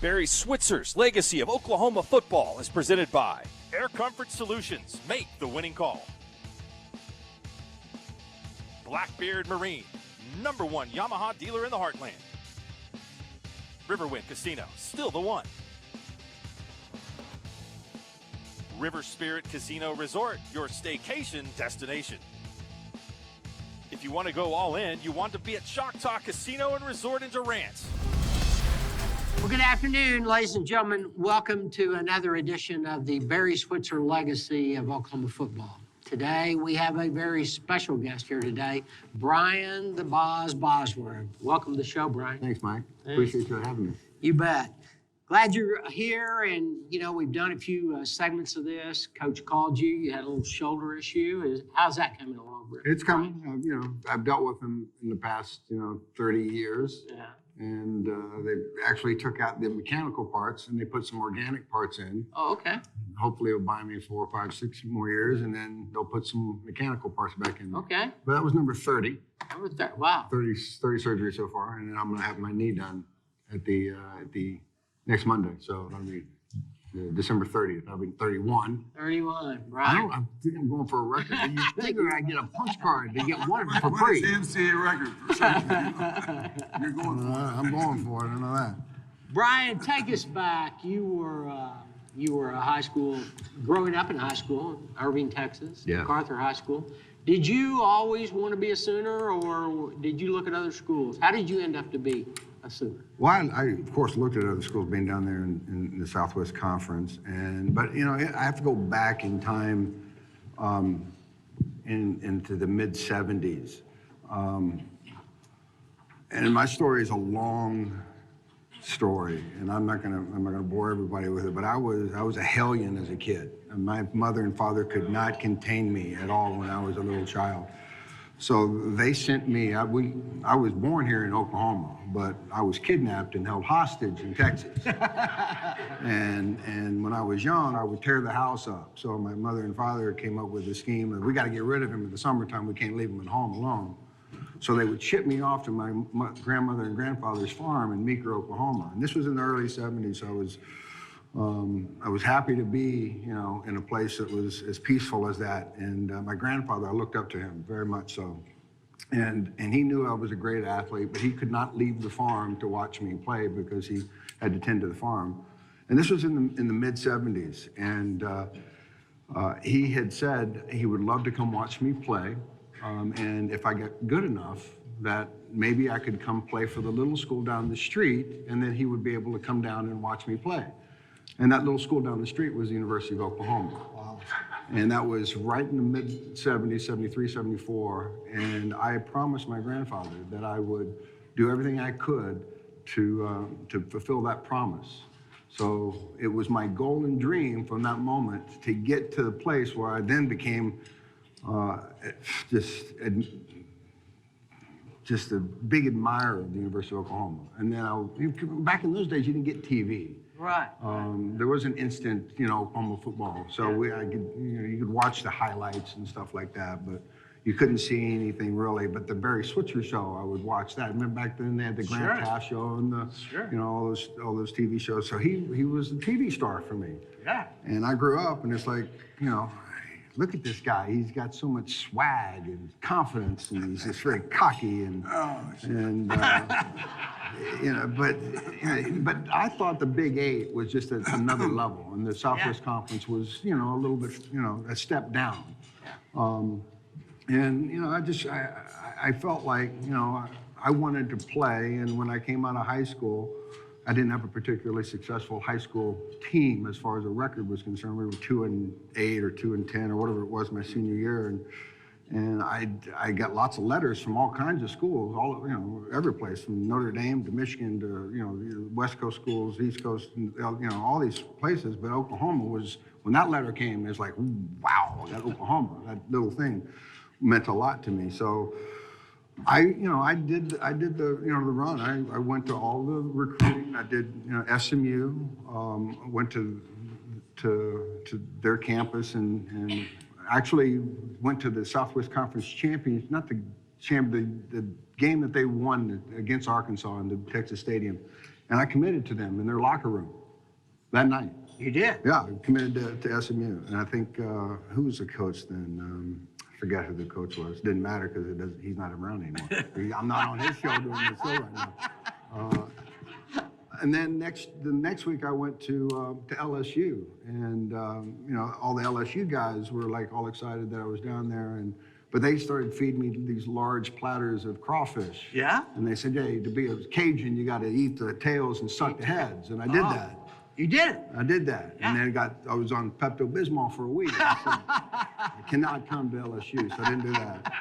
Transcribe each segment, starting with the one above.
Barry Switzer's Legacy of Oklahoma Football is presented by Air Comfort Solutions. Make the winning call. Blackbeard Marine, #1 Yamaha dealer in the heartland. Riverwind Casino, still the one. River Spirit Casino Resort, your staycation destination. If you want to go all in, you want to be at Choctaw Casino and Resort in Durant. Well, good afternoon, ladies and gentlemen. Welcome to another edition of the Barry Switzer Legacy of Oklahoma Football. Today, we have a very special guest here today, Brian the Boz Bosworth. Welcome to the show, Brian. Thanks, Mike. Appreciate you having me. You bet. Glad you're here, and, you know, we've done a few segments of this. Coach called you. You had a little shoulder issue. How's that coming along, Brian? It's coming. You know, I've dealt with them in the past, 30 years. Yeah. And they actually took out the mechanical parts and they put some organic parts in. Oh, okay. Hopefully it'll buy me 4, 5, 6 more years, and then they'll put some mechanical parts back in. Okay. But that was number 30. Wow. 30 surgeries so far, and then I'm going to have my knee done at the next Monday. So that'll be December 30th. That'll be 31. 31, right. I think I'm going for a record. You figure I get a punch card to get one for free. NCAA record. You're going for it. I'm going for it. I know that. Brian, take us back. You were a high school, growing up in high school, Irving, Texas, Yeah. MacArthur High School. Did you always want to be a Sooner, or did you look at other schools? How did you end up to be a Sooner? Well, I of course looked at other schools, being down there in the Southwest Conference, but I have to go back in time, into the mid '70s, and my story is a long story, and I'm not gonna bore everybody with it. But I was a hellion as a kid, and my mother and father could not contain me at all when I was a little child. So they sent me. I was born here in Oklahoma, but I was kidnapped and held hostage in Texas. and when I was young, I would tear the house up. So my mother and father came up with a scheme of, we got to get rid of him in the summertime. We can't leave him at home alone. So they would ship me off to my grandmother and grandfather's farm in Meeker, Oklahoma. And this was in the early '70s. So I was happy to be, in a place that was as peaceful as that. And my grandfather, I looked up to him very much so. And he knew I was a great athlete, but he could not leave the farm to watch me play because he had to tend to the farm. And this was in the mid '70s. And he had said he would love to come watch me play. And if I got good enough, that maybe I could come play for the little school down the street, and then he would be able to come down and watch me play. And that little school down the street was the University of Oklahoma. Wow. And that was right in the mid '70s, '73, '74. And I promised my grandfather that I would do everything I could to fulfill that promise. So it was my golden dream from that moment to get to the place where I then became just a big admirer of the University of Oklahoma. And then back in those days, you didn't get TV. Right. There was an instant, Oklahoma football. So you could watch the highlights and stuff like that, but you couldn't see anything really. But the Barry Switzer show, I would watch that. Remember back then they had the Grant Pass show and all those TV shows. So he was the TV star for me. Yeah. And I grew up, and it's like, look at this guy. He's got so much swag and confidence, and he's just very cocky but I thought the Big 8 was just another level, and the Southwest Conference was, a little bit, a step down. I felt like, I wanted to play, and when I came out of high school, I didn't have a particularly successful high school team as far as a record was concerned. We were 2-8 or 2-10 or whatever it was my senior year, and I got lots of letters from all kinds of schools, every place, from Notre Dame to Michigan to West Coast schools, East Coast, all these places. But Oklahoma was, when that letter came, it was like, wow, that Oklahoma, that little thing meant a lot to me. So I did the the run. I went to all the recruiting. I did SMU. Went to their campus and actually went to the Southwest Conference Champions, the game that they won against Arkansas in the Texas Stadium And I committed to them in their locker room that night. You did? Yeah, I committed to SMU. And I think, who was the coach then? I forget who the coach was. Didn't matter because he's not around anymore. I'm not on his show doing the show right now. And then the next week I went to LSU, and you know, all the LSU guys were like all excited that I was down there, but they started feeding me these large platters of crawfish. Yeah? And they said, hey, to be a Cajun, you got to eat the tails and suck the heads, and I did that. You did it? I did that, Yeah. and then I was on Pepto-Bismol for a week. I said, I cannot come to LSU, so I didn't do that.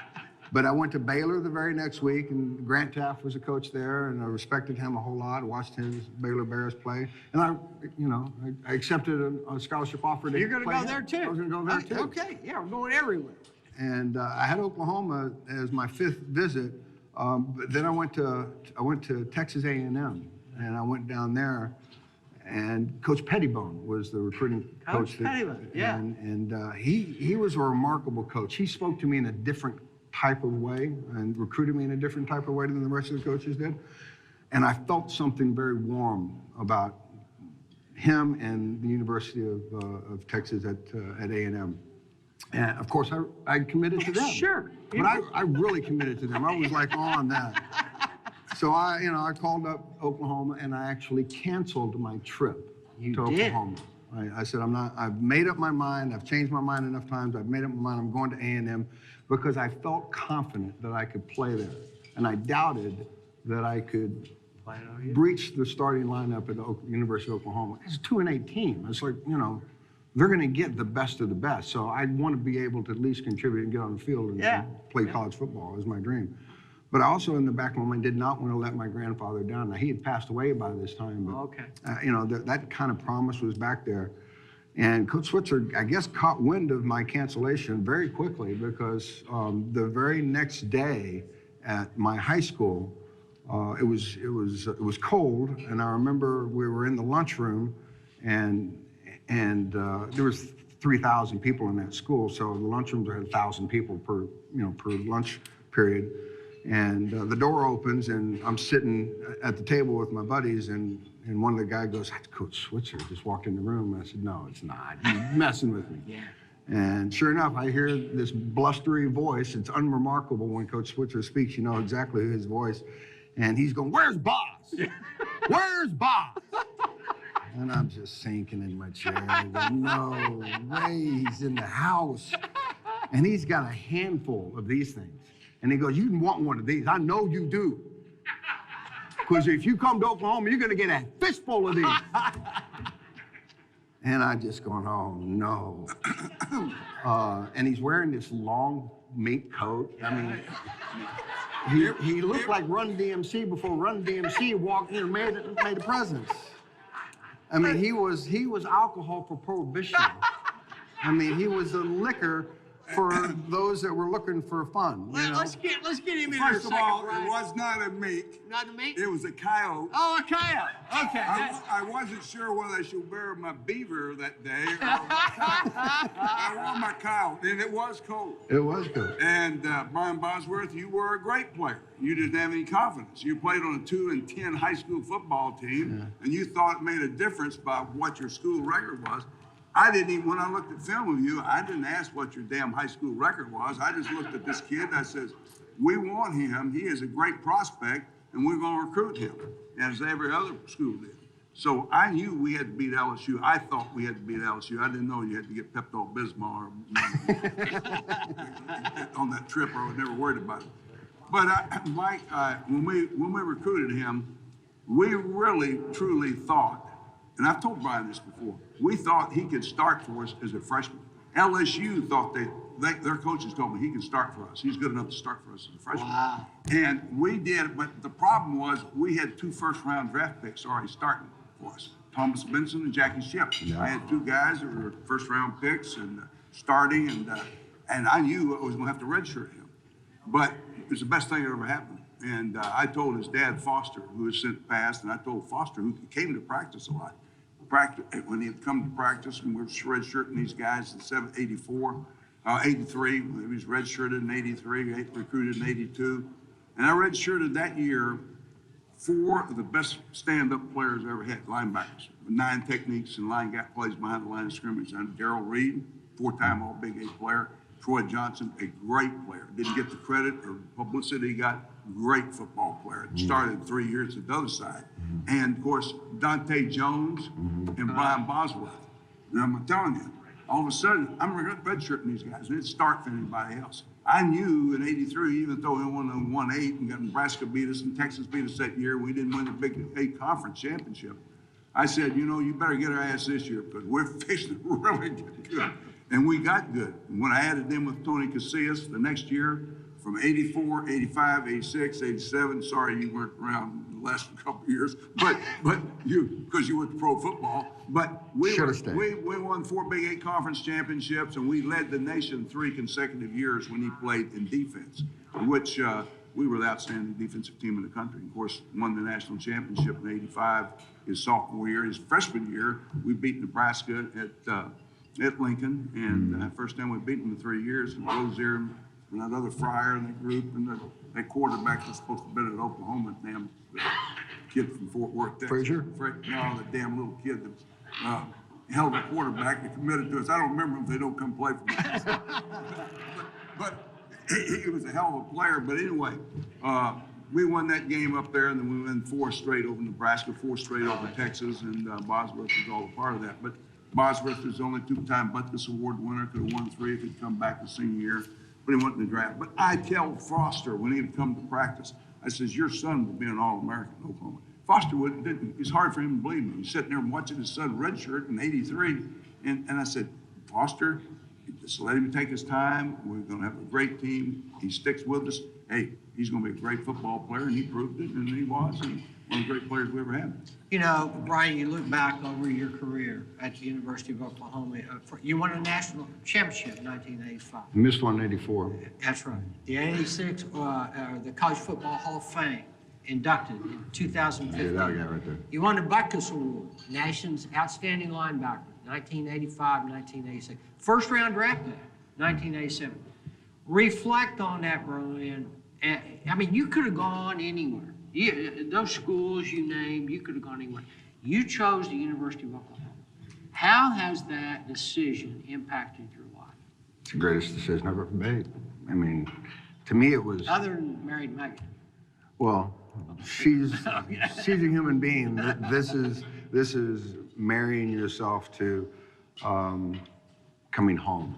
But I went to Baylor the very next week, and Grant Taft was a coach there, and I respected him a whole lot. I watched his Baylor Bears play, and I accepted a scholarship offer to You're going to play go there too? I was going to go there too. Okay, yeah, we're going everywhere. And I had Oklahoma as my 5th visit, but then I went to Texas A&M, and I went down there, and Coach Pettibone was the recruiting coach. Pettibone, yeah. And he was a remarkable coach. He spoke to me in a different type of way and recruited me in a different type of way than the rest of the coaches did. And I felt something very warm about him and the University of Texas at A&M. And of course, I committed to them. Sure. But I really committed to them. I was like on that. So I called up Oklahoma and I actually canceled my trip to Oklahoma. I said, I've made up my mind. I've changed my mind enough times. I've made up my mind. I'm going to A&M because I felt confident that I could play there. And I doubted that I could breach the starting lineup at the University of Oklahoma. It's a 2-8 team. It's like, they're going to get the best of the best. So I want to be able to at least contribute and get on the field and play college football is my dream. But I also, in the back of my mind, did not want to let my grandfather down. Now, he had passed away by this time, but that kind of promise was back there. And Coach Switzer, I guess, caught wind of my cancellation very quickly because the very next day at my high school, it was cold, and I remember we were in the lunchroom, and there was 3,000 people in that school, so the lunchrooms had 1,000 people per lunch period. And the door opens, and I'm sitting at the table with my buddies, and one of the guys goes, "That's Coach Switzer just walked in the room." And I said, "No, it's not. You're messing with me." Yeah. And sure enough, I hear this blustery voice. It's unremarkable when Coach Switzer speaks. You know exactly his voice. And he's going, "Where's Boss? Where's Boss?" And I'm just sinking in my chair. Going, no way, he's in the house. And he's got a handful of these things. And he goes, "You want one of these. I know you do. Because if you come to Oklahoma, you're going to get a fistful of these." And I just going, "Oh, no." And he's wearing this long mink coat. I mean, he looked like Run DMC before Run DMC walked in and made a presence. I mean, he was alcohol for prohibition. I mean, he was a liquor for those that were looking for fun. Let's get him in First here of all, right? it was not a mink. Not a mink? It was a coyote. Oh, a coyote. Okay. I wasn't sure whether I should wear my beaver that day or my coyote. I wore my coyote, and it was cold. It was good. And Brian Bosworth, you were a great player. You didn't have any confidence. You played on a 2-10 high school football team, and you thought it made a difference by what your school record was. I didn't even, when I looked at film of you, I didn't ask what your damn high school record was. I just looked at this kid and I says, we want him. He is a great prospect, and we're going to recruit him, as every other school did. So I knew we had to beat LSU. I thought we had to beat LSU. I didn't know you had to get Pepto-Bismol on that trip, or I was never worried about it. But Mike, when we recruited him, we really, truly thought, and I've told Brian this before, we thought he could start for us as a freshman. LSU thought their coaches told me he could start for us. He's good enough to start for us as a freshman. Wow. And we did, but the problem was we had 2 first-round draft picks already starting for us, Thomas Benson and Jackie Shipp. Yeah. I had 2 guys that were first-round picks and starting, and I knew I was going to have to redshirt him. But it was the best thing that ever happened. And I told his dad, Foster, who has since passed, and I told Foster, who came to practice a lot, when he had come to practice, and we were redshirting these guys in 84, 83, he was redshirted in 83, recruited in 82. And I redshirted that year 4 of the best stand-up players I ever had, linebackers, with 9 techniques and line gap plays behind the line of scrimmage. And Darrell Reed, 4-time All-Big 8 player. Troy Johnson, a great player. Didn't get the credit or publicity he got. Great football player. Started 3 years at the other side. And, of course, Dante Jones and Brian Bosworth. And I'm telling you, all of a sudden, I'm redshirting these guys, and it's stark for anybody else. I knew in '83, even though we won 8 and got Nebraska beat us and Texas beat us that year, we didn't win the Big 8 conference championship. I said, you know, you better get our ass this year because we're fixing to really get good. And we got good. And when I added them with Tony Casillas the next year, from 84, 85, 86, 87, sorry you weren't around the last couple of years, but you, because you went to pro football, but we won 4 Big 8 conference championships, and we led the nation 3 consecutive years when he played in defense, in which we were the outstanding defensive team in the country. Of course, won the national championship in '85, his sophomore year. His freshman year, we beat Nebraska at Lincoln, and first time we beat them in 3 years. And Rozier and that other Fryer in the group, and that quarterback was supposed to have been at Oklahoma, damn kid from Fort Worth, Texas. Frazier? No, the damn little kid that was hell of a quarterback that committed to us. I don't remember him if they don't come play for me. but he was a hell of a player. But anyway, we won that game up there, and then we won 4 straight over Nebraska, 4 straight over Texas, and Bosworth was all a part of that. But Bosworth was the only 2-time Butkus Award winner, could have won 3 if he'd come back the senior year, but he went in the draft. But I tell Foster when he would come to practice, I says, your son will be an All-American in Oklahoma. Foster didn't, it's hard for him to believe me. He's sitting there watching his son redshirt in '83, and I said, Foster, just let him take his time. We're going to have a great team. He sticks with us. Hey, he's going to be a great football player, and he proved it, and he was, and one of the great players we ever had. You know, Brian, you look back over your career at the University of Oklahoma. You won a national championship in 1985. Missed one in '84. That's right. The '86, the College Football Hall of Fame, inducted in 2015. Yeah, that guy right there. You won the Butkus Award, nation's outstanding linebacker, 1985, 1986. First round draft pick, 1987. Reflect on that, Brian. I mean, you could have gone anywhere. Those schools you named, you could have gone anywhere. You chose the University of Oklahoma. How has that decision impacted your life? It's the greatest decision I've ever made. I mean, to me it was... Other than married Megan. Well, she's a human being. This is marrying yourself to coming home,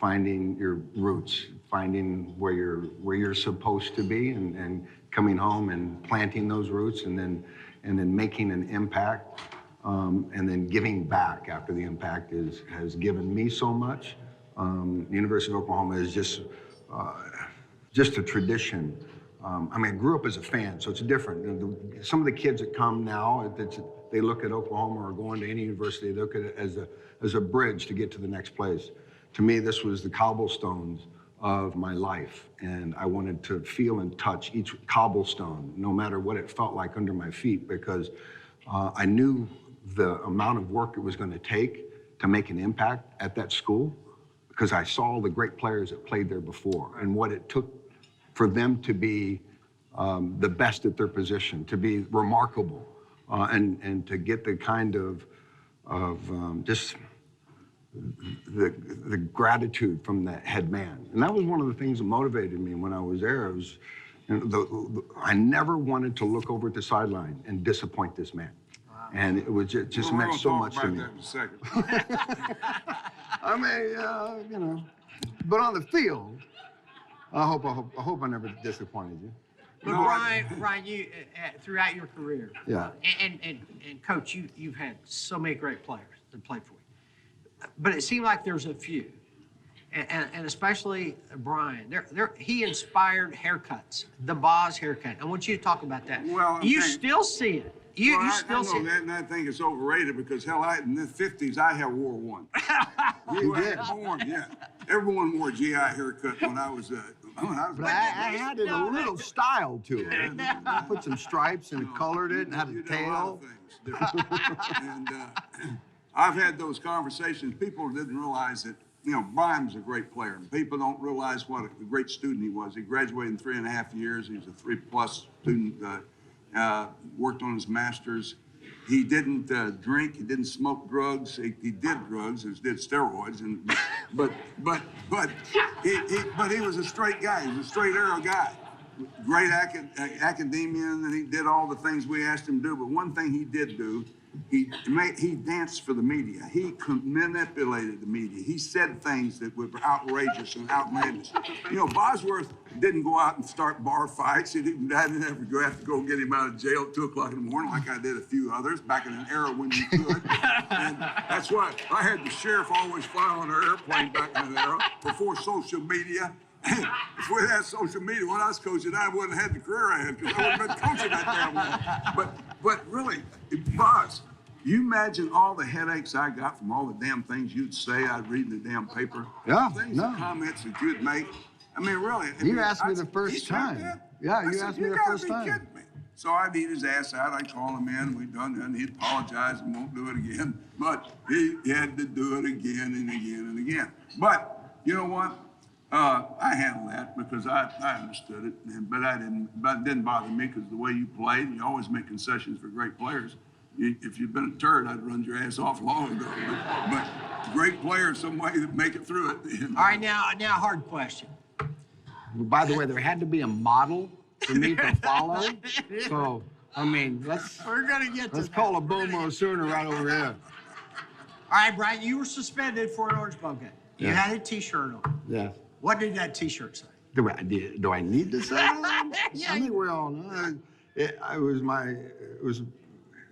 finding your roots, finding where you're supposed to be, and coming home and planting those roots, and then making an impact, and then giving back after the impact has given me so much. The University of Oklahoma is just a tradition. I mean, I grew up as a fan, so it's different. Some of the kids that come now, they look at Oklahoma or going to any university, they look at it as a bridge to get to the next place. To me, this was the cobblestones of my life, and I wanted to feel and touch each cobblestone, no matter what it felt like under my feet, because I knew the amount of work it was going to take to make an impact at that school, because I saw the great players that played there before and what it took for them to be the best at their position, to be remarkable, and to get the kind of just the gratitude from the head man. And that was one of the things that motivated me when I was there. It was, I never wanted to look over at the sideline and disappoint this man. Wow. And it was just meant so much to me. That in a second. I mean, but on the field, I hope I never disappointed you. But Brian, you throughout your career, yeah, and Coach, you've had so many great players that played for you. But it seemed like there's a few, and especially Brian. He inspired haircuts, the Boz haircut. I want you to talk about that. Well, you still see it. You still see that, and I think it's overrated because hell, in the '50s I had wore one. You did. Born, yeah. Everyone wore a GI haircut when I was. But I had it a little style to it. I put some stripes and colored it and had a tail. A lot of things. And I've had those conversations. People didn't realize that, Brian was a great player. People don't realize what a great student he was. He graduated in 3.5 years. He was a 3+ student. worked on his master's. He didn't drink. He didn't smoke drugs. He did drugs. He did steroids. But he was a straight guy. He was a straight arrow guy. Great academician, and he did all the things we asked him to do. But one thing he did do, he danced for the media. He manipulated the media. He said things that were outrageous and outlandish. You know, Bosworth didn't go out and start bar fights. I didn't have to go get him out of jail at 2 o'clock in the morning like I did a few others back in an era when you could. And that's why I had the sheriff always fly on our airplane back in an era before social media. If we had social media when I was coaching, I wouldn't have had the career I had because I wouldn't have been coaching that damn long. But really, Boz, you imagine all the headaches I got from all the damn things you'd say I'd read in the damn paper. Yeah, the comments that you'd make. I mean, really. You asked me the first time. Yeah, you asked me the first time. You gotta be kidding me. So I'd eat his ass out. I'd call him in. We'd done that. And he'd apologize and won't do it again. But he had to do it again and again and again. But you know what? I handled that because I understood it, but it didn't bother me because the way you played, you always make concessions for great players. If you'd been a turd, I'd run your ass off long ago. But great players, some way to make it through it. All right, now hard question. By the way, there had to be a model for me to follow. So, I mean, We're gonna get to let's call a Bomo Sooner right over here. All right, Brian, you were suspended for an Orange Bowl game. You had a T-shirt on. Yeah. What did that T-shirt say? Do I need to say that? Yeah. I think we all know. It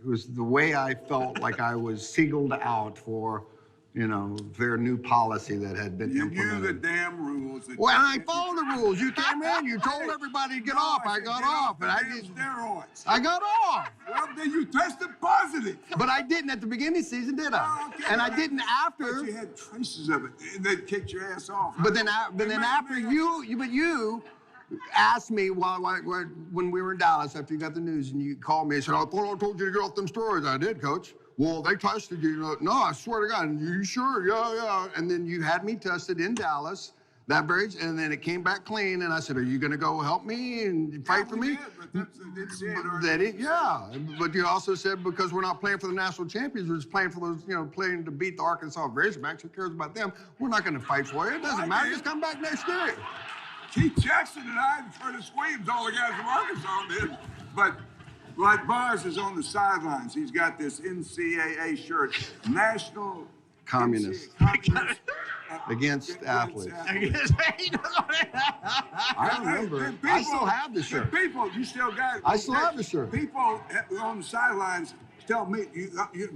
was the way I felt like I was singled out for, you know, their new policy that had been implemented. You knew the damn rules. Well, I followed the rules. You came in, you told everybody to get off. I got off, and I didn't. Steroids. I got off. Well, then you tested positive. But I didn't at the beginning of the season, did I? Oh, okay. And I didn't after. But you had traces of it, and they kicked your ass off. But then after you asked me when we were in Dallas after you got the news, and you called me and said, "I thought I told you to get off them steroids." I did, Coach. Well, they tested you. No, I swear to God. You sure? Yeah. And then you had me tested in Dallas that very, and then it came back clean. And I said, "Are you going to go help me and fight for me?" But you also said because we're not playing for the national champions, we're just playing for those, playing to beat the Arkansas Razorbacks. Who cares about them? We're not going to fight for you. It doesn't matter. Just come back next year. Keith Jackson and I and Curtis Williams, all the guys from Arkansas did. But like Bars is on the sidelines. He's got this NCAA shirt, National Communist. Against athletes. I remember. I still have the shirt. People, you still got it. I still have the shirt. People on the sidelines tell me,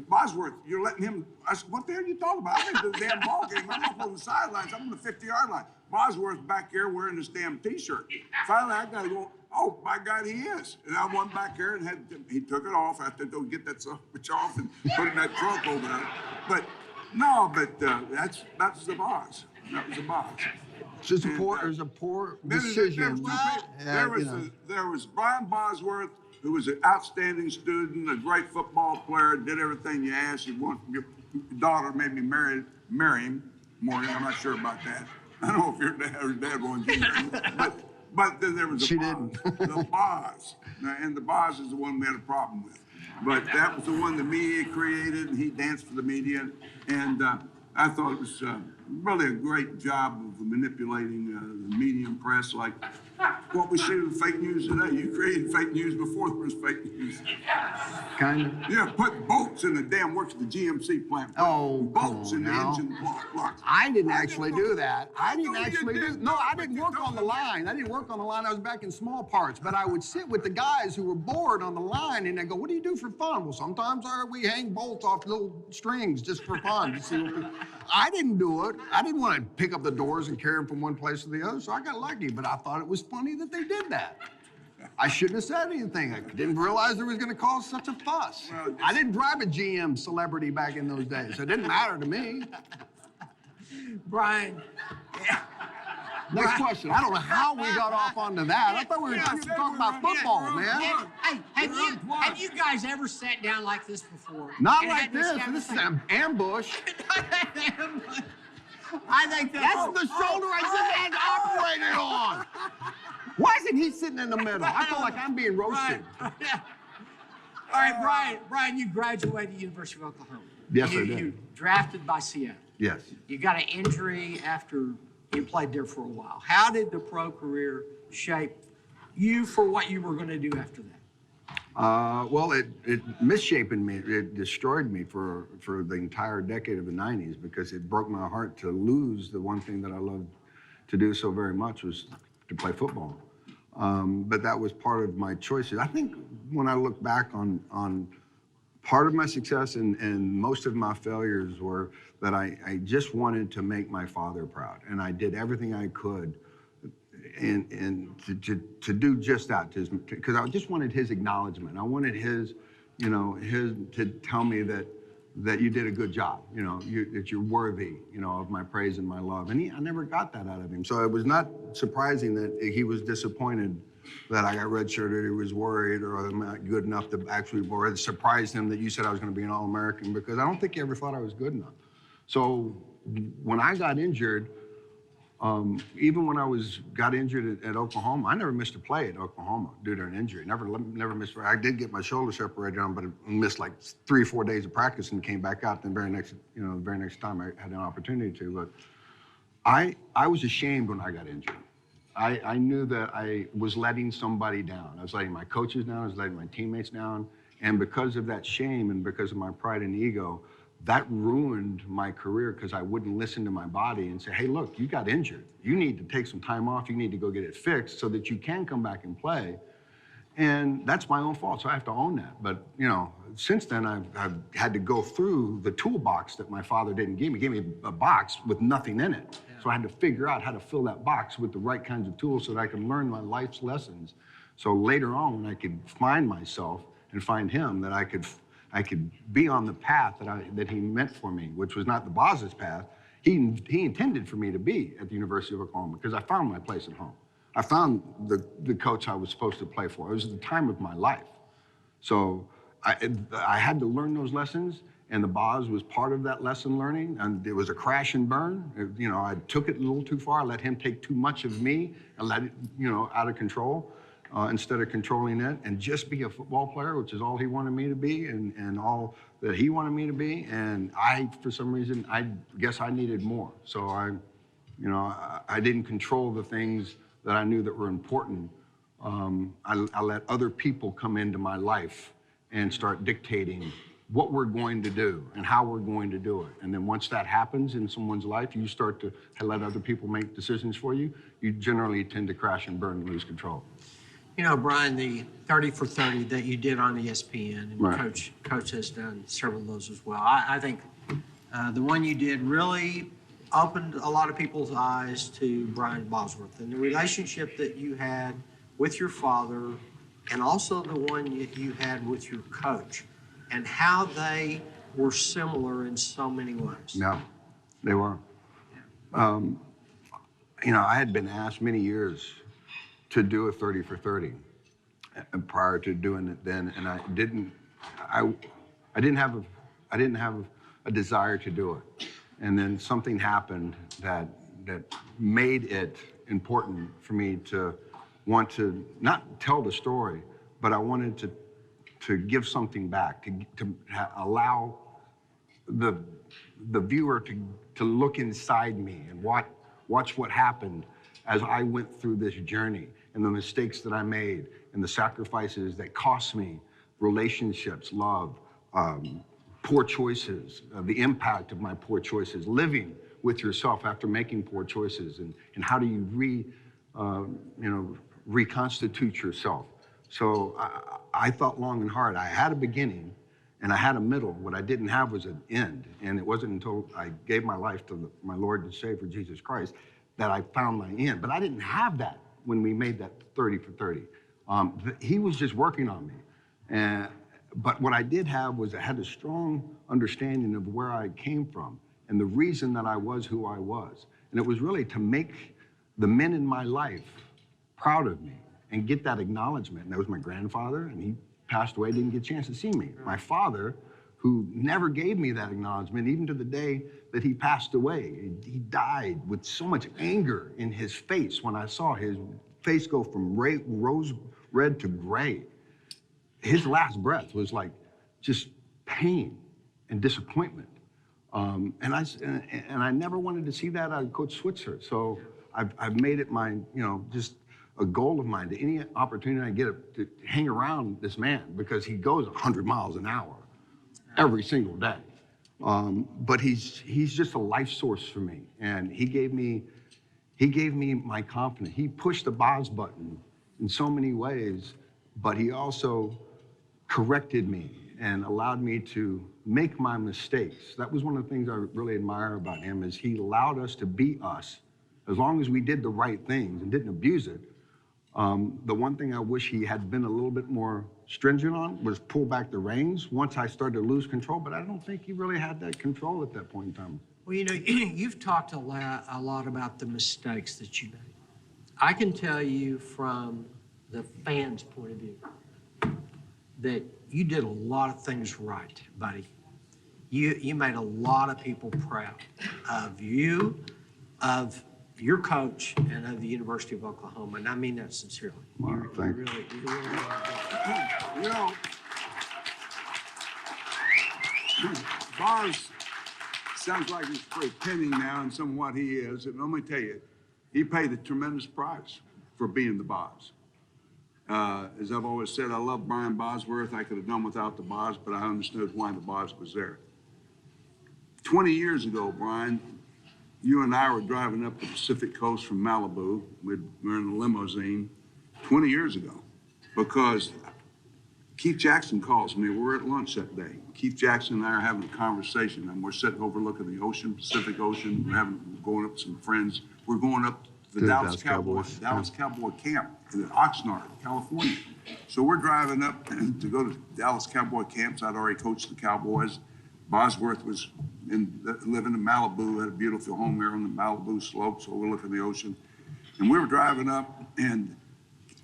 Bosworth, you're letting him. I said, what the hell are you talking about? I didn't do the damn ball game. I'm up on the sidelines. I'm on the 50-yard line. Bosworth back here wearing this damn T-shirt. Finally, I got to go, oh, my God, he is. And I went back there and he took it off. I had to go get that switch off and put it in that trunk over there. But that was the boss. That was the boss. It was a poor decision. There was Brian Bosworth, who was an outstanding student, a great football player, did everything you asked. Your daughter made me marry him, Morgan. I'm not sure about that. I don't know if your dad wanted you to marry him. But then there was the boss. And the boss is the one we had a problem with. But that was the one the media created, and he danced for the media. And I thought it was really a great job of manipulating the media and press, like what we see with fake news today. You created fake news before there was fake news. Kind of. Yeah, put bolts in the damn works of the GMC plant. Bolts in the engine blocks. I didn't actually do that. I didn't work on the line. I didn't work on the line. I was back in small parts. But I would sit with the guys who were bored on the line, and they go, "What do you do for fun?" Well, sometimes we hang bolts off little strings just for fun. To see I didn't do it. I didn't want to pick up the doors and carry them from one place to the other, so I got lucky. But I thought it was funny that they did that. I shouldn't have said anything. I didn't realize it was going to cause such a fuss. Well, I didn't drive a GM celebrity back in those days, so it didn't matter to me. Brian. Next question. I don't know how we got off onto that. I thought we were talking about football, man. Hey, have you guys ever sat down like this before? Not like this. This is an ambush. I think that's the shoulder I just had operated on. Why is and he's sitting in the middle. I feel like I'm being roasted. Right. Yeah. All right, Brian, you graduated University of Oklahoma. Yes, I did. You drafted by Seattle. Yes. You got an injury after you played there for a while. How did the pro career shape you for what you were going to do after that? Well, it misshapen me. It destroyed me for the entire decade of the 90s because it broke my heart to lose the one thing that I loved to do so very much was to play football. But that was part of my choices. I think when I look back on part of my success and most of my failures were that I just wanted to make my father proud, and I did everything I could and to do just that, because I just wanted his acknowledgement. I wanted his to tell me that you did a good job, that you're worthy, of my praise and my love. And I never got that out of him. So it was not surprising that he was disappointed that I got redshirted. He was worried, or I'm not good enough to actually, or it surprised him that you said I was going to be an All-American, because I don't think he ever thought I was good enough. So when I got injured, even when I got injured at Oklahoma, I never missed a play at Oklahoma due to an injury. Never missed. I did get my shoulder separated on, but I missed like 3 or 4 days of practice and came back out. The very next time I had an opportunity to. But I was ashamed when I got injured. I knew that I was letting somebody down. I was letting my coaches down. I was letting my teammates down. And because of that shame and because of my pride and ego, that ruined my career because I wouldn't listen to my body and say, hey, look, you got injured. You need to take some time off. You need to go get it fixed so that you can come back and play. And that's my own fault, so I have to own that. But, since then, I've had to go through the toolbox that my father didn't give me. He gave me a box with nothing in it. Yeah. So I had to figure out how to fill that box with the right kinds of tools so that I could learn my life's lessons. So later on, when I could find myself and find him, that I could be on the path that he meant for me, which was not the boss's path. He intended for me to be at the University of Oklahoma because I found my place at home. I found the coach I was supposed to play for. It was the time of my life. So I had to learn those lessons, and the Boz was part of that lesson learning, and it was a crash and burn. I took it a little too far. I let him take too much of me and let it, out of control. Instead of controlling it and just be a football player, which is all he wanted me to be and all that he wanted me to be. And for some reason, I guess I needed more. So I didn't control the things that I knew that were important. I let other people come into my life and start dictating what we're going to do and how we're going to do it. And then once that happens in someone's life, you start to let other people make decisions for you. You generally tend to crash and burn and lose control. Brian, the 30 for 30 that you did on ESPN, and right. Coach has done several of those as well. I think the one you did really opened a lot of people's eyes to Brian Bosworth and the relationship that you had with your father, and also the one that you had with your coach, and how they were similar in so many ways. Yeah, they were. I had been asked many years to do a 30 for 30 prior to doing it then, and I didn't have a desire to do it. And then something happened that made it important for me to want to not tell the story, but I wanted to give something back, to allow the viewer to look inside me and watch what happened as I went through this journey, and the mistakes that I made, and the sacrifices that cost me, relationships, love, poor choices, the impact of my poor choices, living with yourself after making poor choices, and how do you reconstitute yourself. So I thought long and hard. I had a beginning, and I had a middle. What I didn't have was an end, and it wasn't until I gave my life to my Lord and Savior, Jesus Christ, that I found my end. But I didn't have that when we made that 30 for 30. He was just working on me. But what I did have was I had a strong understanding of where I came from and the reason that I was who I was. And it was really to make the men in my life proud of me and get that acknowledgement. And that was my grandfather, and he passed away, didn't get a chance to see me. My father, who never gave me that acknowledgement, even to the day that he passed away. He died with so much anger in his face when I saw face go from rose red to gray. His last breath was like just pain and disappointment. And I never wanted to see that out of Coach Switzer. So I've made it my, just a goal of mine to any opportunity I get to hang around this man, because he goes 100 miles an hour every single day. But he's just a life source for me. And he gave me my confidence. He pushed the Boz button in so many ways, but he also corrected me and allowed me to make my mistakes. That was one of the things I really admire about him, is he allowed us to be us as long as we did the right things and didn't abuse it. The one thing I wish he had been a little bit more stringent on was pull back the reins once I started to lose control, but I don't think he really had that control at that point in time. Well, you've talked a lot about the mistakes that you made. I can tell you from the fans' point of view that you did a lot of things right, buddy. You made a lot of people proud of you, of your coach, and of the University of Oklahoma, and I mean that sincerely. Wow, thank you. Boz sounds like he's pretending now and somewhat he is. And let me tell you, he paid a tremendous price for being the Boz. As I've always said, I love Brian Bosworth. I could have done without the Boz, but I understood why the Boz was there. 20 years ago, Brian, you and I were driving up the Pacific Coast from Malibu. We were in a limousine 20 years ago, because Keith Jackson calls me. We're at lunch that day. Keith Jackson and I are having a conversation, and we're sitting overlooking the ocean, Pacific Ocean. We're going up with some friends. We're going up to the Dallas Cowboys Cowboy camp in Oxnard, California. So we're driving up to go to Dallas Cowboy camps. I'd already coached the Cowboys. Bosworth was living in Malibu, had a beautiful home here on the Malibu slopes overlooking the ocean. And we were driving up, and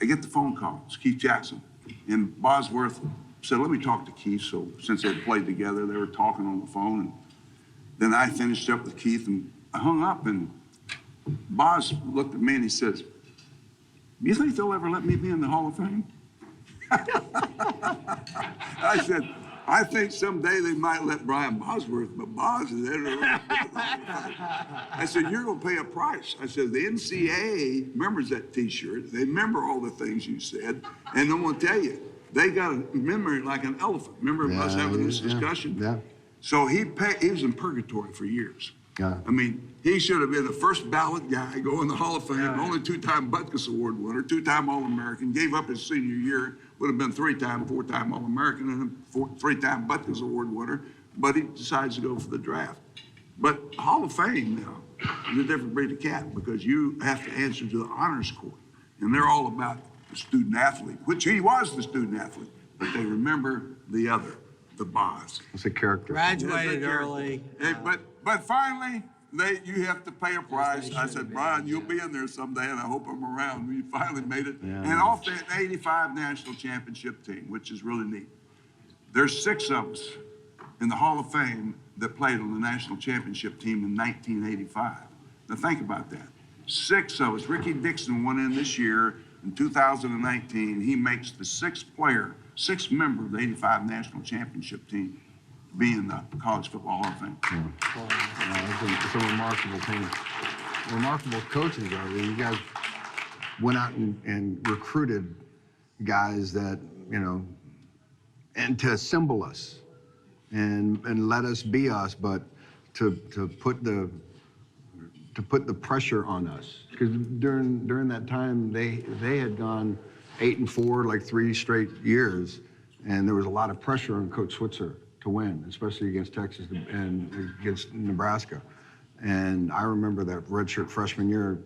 I get the phone call. It's Keith Jackson. And Bosworth said, let me talk to Keith. So since they played together, they were talking on the phone. And then I finished up with Keith, and I hung up, and Boz looked at me and he says, you think they'll ever let me be in the Hall of Fame? I said, I think someday they might let Brian Bosworth, but Boz is there. I said, you're going to pay a price. I said, the NCAA remembers that T-shirt. They remember all the things you said. And I'm going to tell you, they got a memory like an elephant. Remember us having this discussion? Yeah. So he was in purgatory for years. Yeah. I mean, he should have been the first ballot guy, go in the Hall of Fame, only two-time Butkus Award winner, two-time All-American, gave up his senior year, would have been three-time, four-time All-American, and a three-time Butkus Award winner, but he decides to go for the draft. But Hall of Fame now is a different breed of cat, because you have to answer to the honors court, and they're all about the student athlete, which he was the student athlete, but they remember the other, the Boz. It's a character. Graduated early. Hey, but finally, you have to pay a price. I said, Brian, you'll be in there someday, and I hope I'm around. We finally made it. Yeah. And off that 85 national championship team, which is really neat. There's 6 of us in the Hall of Fame that played on the national championship team in 1985. Now think about that. 6 of us. Ricky Dixon went in this year in 2019. He makes the 6th member of the 85 national championship team be in the College Football Hall of Fame. It's a remarkable thing. Remarkable coaches, though. You guys went out and recruited guys that, and to assemble us and let us be us, but to put the pressure on us. Because during that time, they had gone 8-4, like 3 straight years, and there was a lot of pressure on Coach Switzer to win, especially against Texas and against Nebraska. And I remember that redshirt freshman year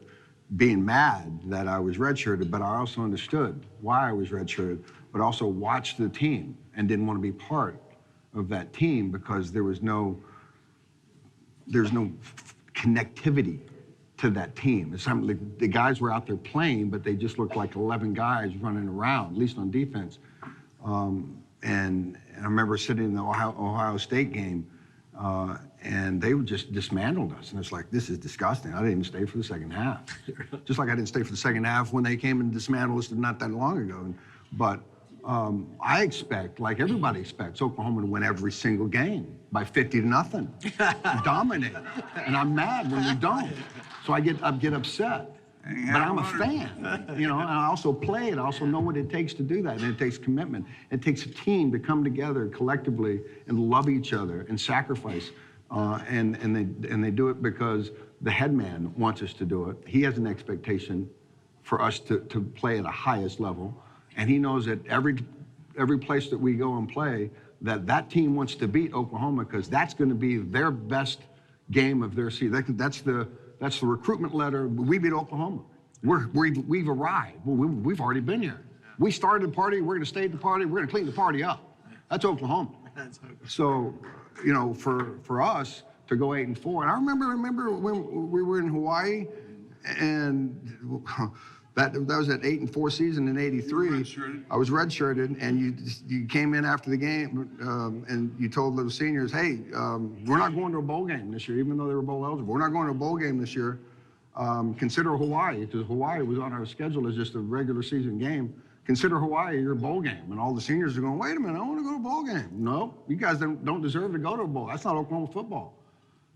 being mad that I was redshirted, but I also understood why I was redshirted, but also watched the team and didn't want to be part of that team because there's no connectivity to that team. It's something like the guys were out there playing, but they just looked like 11 guys running around, at least on defense. And I remember sitting in the Ohio State game And they just dismantled us. And it's like, this is disgusting. I didn't even stay for the second half. Just like I didn't stay for the second half when they came and dismantled us not that long ago. But I expect, like everybody expects, Oklahoma to win every single game by 50-0. Dominate. And I'm mad when we don't. So I get upset. But I'm a fan, you know, and I also play it. I also know what it takes to do that. And it takes commitment. It takes a team to come together collectively and love each other and sacrifice. And they do it because the head man wants us to do it. He has an expectation for us to play at a highest level. And he knows that every place that we go and play, that team wants to beat Oklahoma because that's going to be their best game of their season. That's the recruitment letter. We beat Oklahoma. We've arrived. We've already been here. We started the party. We're going to stay at the party. We're going to clean the party up. That's Oklahoma. So, you know, for us to go 8-4, and I remember when we were in Hawaii, and that was that 8-4 season in '83. I was redshirted, and you came in after the game, and you told those seniors, hey, we're not going to a bowl game this year, even though they were bowl eligible. We're not going to a bowl game this year. Consider Hawaii, because Hawaii was on our schedule as just a regular season game. Consider Hawaii your bowl game. And all the seniors are going, wait a minute, I want to go to a bowl game. No, you guys don't deserve to go to a bowl. That's not Oklahoma football.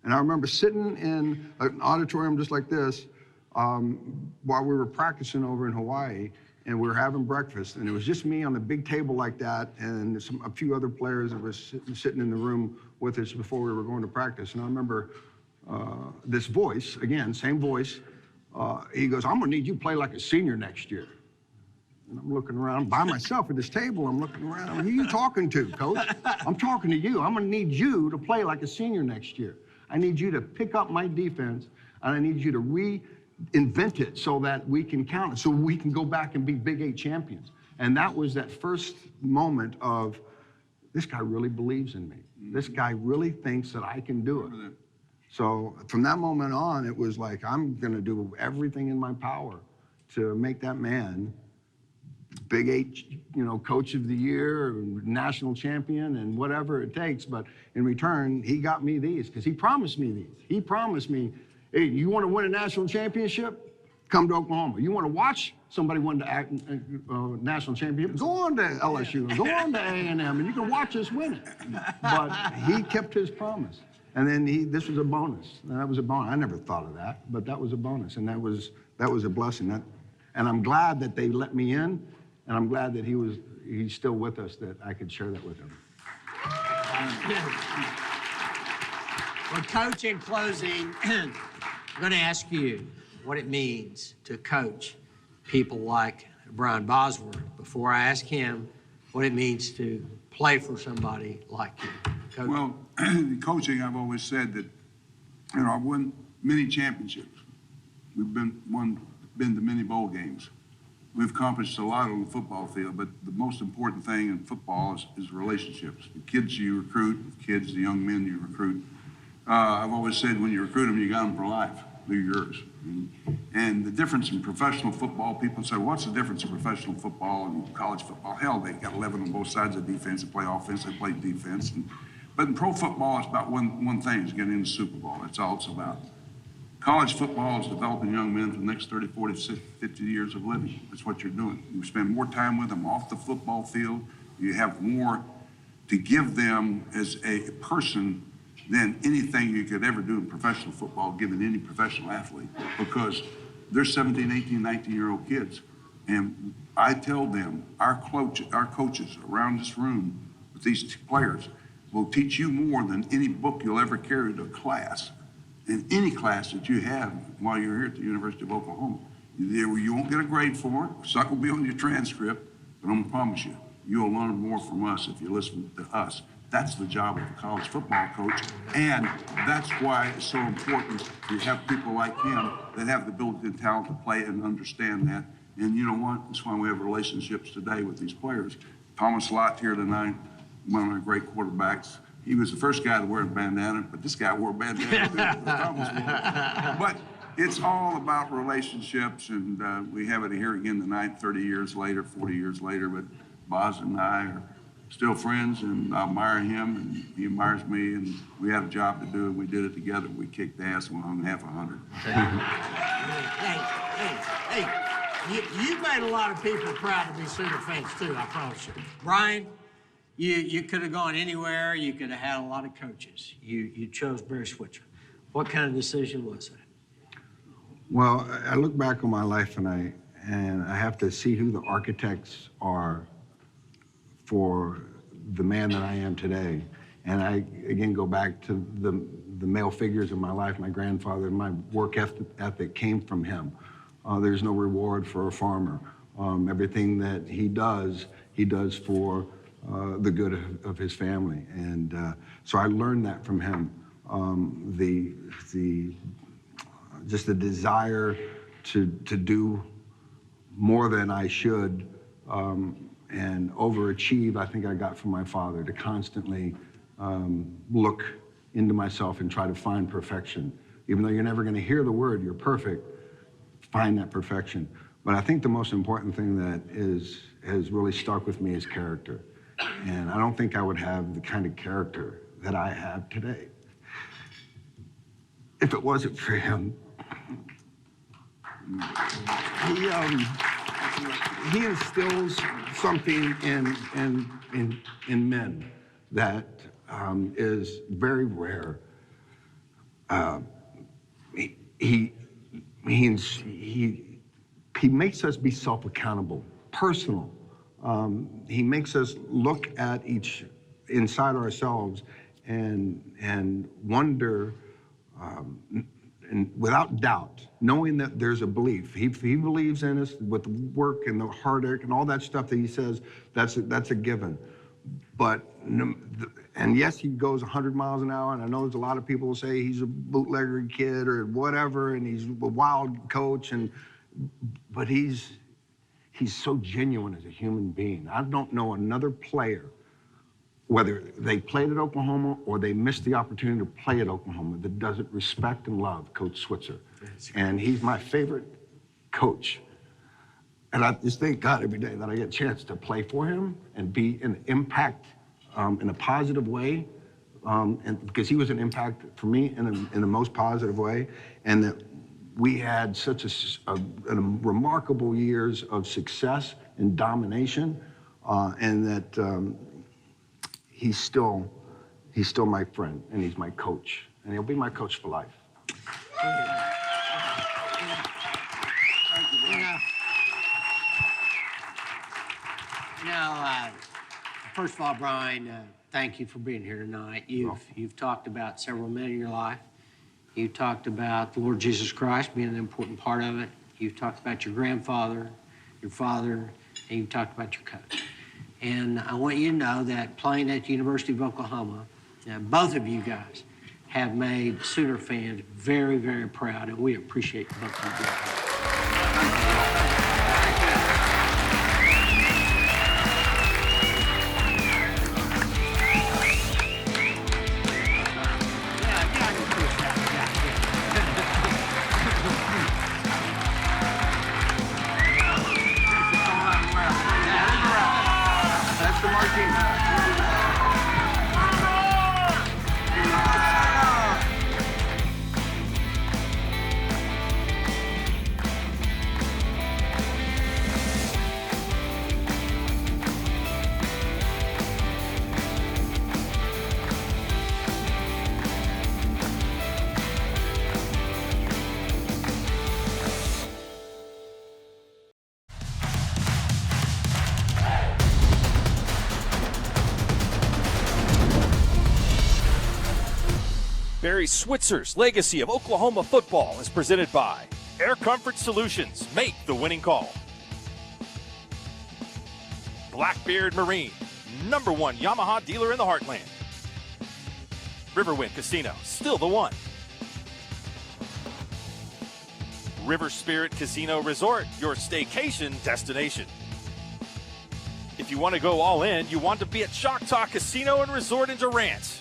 And I remember sitting in an auditorium just like this, while we were practicing over in Hawaii, and we were having breakfast, and it was just me on the big table like that, and a few other players that were sitting in the room with us before we were going to practice. And I remember this voice, again, same voice, he goes, I'm gonna need you to play like a senior next year. And I'm looking around by myself at this table, I'm looking around, who are you talking to, coach? I'm talking to you. I'm gonna need you to play like a senior next year. I need you to pick up my defense, and I need you to reinvent it so that we can count it, so we can go back and be Big 8 champions. And that was that first moment of, this guy really believes in me. This guy really thinks that I can do it. So from that moment on, it was like, I'm gonna do everything in my power to make that man Big 8, you know, coach of the year, national champion, and whatever it takes. But in return, he got me these, because he promised me these. He promised me, hey, you want to win a national championship? Come to Oklahoma. You want to watch somebody win the national championship? Go on to LSU, go on to A&M, and you can watch us win it. But he kept his promise. And then this was a bonus. And that was a bonus. I never thought of that, but that was a bonus, and that was a blessing. And I'm glad that they let me in, and I'm glad that he's still with us, that I could share that with him. Well, Coach, in closing, I'm going to ask you what it means to coach people like Brian Bosworth before I ask him what it means to play for somebody like you. Coach. Well, in coaching, I've always said that, you know, I've won many championships. We've been to many bowl games. We've accomplished a lot on the football field, but the most important thing in football is relationships. The kids you recruit, the young men you recruit. I've always said when you recruit them, you got them for life. They're yours. And the difference in professional football, people say, what's the difference in professional football and college football? Hell, they got 11 on both sides of defense. They play offense, they play defense. But in pro football, it's about one thing, is getting in the Super Bowl. That's all it's about. College football is developing young men for the next 30, 40, 50 years of living. That's what you're doing. You spend more time with them off the football field. You have more to give them as a person than anything you could ever do in professional football, given any professional athlete, because they're 17, 18, 19-year-old kids. And I tell them, our coaches around this room with these players will teach you more than any book you'll ever carry to a class. In any class that you have while you're here at the University of Oklahoma. You won't get a grade for it, suck will be on your transcript, but I'm gonna promise you, you'll learn more from us if you listen to us. That's the job of a college football coach, and that's why it's so important to have people like him that have the ability and talent to play and understand that. And you know what? That's why we have relationships today with these players. Thomas Lott here tonight, one of our great quarterbacks. He was the first guy to wear a bandana, but this guy wore a bandana. But it's all about relationships, and we have it here again tonight, 30 years later, 40 years later, but Boz and I are still friends, and I admire him, and he admires me, and we had a job to do, and we did it together. We kicked ass and we hung half 100. Hey, you made a lot of people proud to be Sooner fans too, I promise you. Brian, you could have gone anywhere. You could have had a lot of coaches. You chose Barry Switzer. What kind of decision was it? Well, I look back on my life and I have to see who the architects are for the man that I am today. And I, again, go back to the male figures in my life. My grandfather, my work ethic came from him. There's no reward for a farmer. Everything that he does for the good of his family. And so I learned that from him. Just the desire to do more than I should and overachieve, I think I got from my father, to constantly look into myself and try to find perfection. Even though you're never going to hear the word, you're perfect, find that perfection. But I think the most important thing that has really stuck with me is character. And I don't think I would have the kind of character that I have today if it wasn't for him. He instills something in men that is very rare. He makes us be self-accountable, personal. He makes us look at inside ourselves and wonder, and without doubt, knowing that there's a belief. He believes in us with the work and the heartache and all that stuff that he says, that's a given. But, and yes, he goes 100 miles an hour, and I know there's a lot of people who say he's a bootlegger kid or whatever, and he's a wild coach, but he's so genuine as a human being. I don't know another player, whether they played at Oklahoma or they missed the opportunity to play at Oklahoma, that doesn't respect and love Coach Switzer. And he's my favorite coach. And I just thank God every day that I get a chance to play for him and be an impact in a positive way, and because he was an impact for me in the most positive way, and that we had such a remarkable years of success and domination, and that he's still my friend, and he's my coach, and he'll be my coach for life. First of all, Brian, thank you for being here tonight. You've talked about several men in your life. You talked about the Lord Jesus Christ being an important part of it. You've talked about your grandfather, your father, and you've talked about your coach. And I want you to know that playing at the University of Oklahoma, both of you guys have made Sooner fans very, very proud, and we appreciate both of you guys. Barry Switzer's Legacy of Oklahoma Football is presented by Air Comfort Solutions. Make the winning call. Blackbeard Marine, #1 Yamaha dealer in the heartland. Riverwind Casino, still the one. River Spirit Casino Resort, your staycation destination. If you want to go all in, you want to be at Choctaw Casino and Resort in Durant.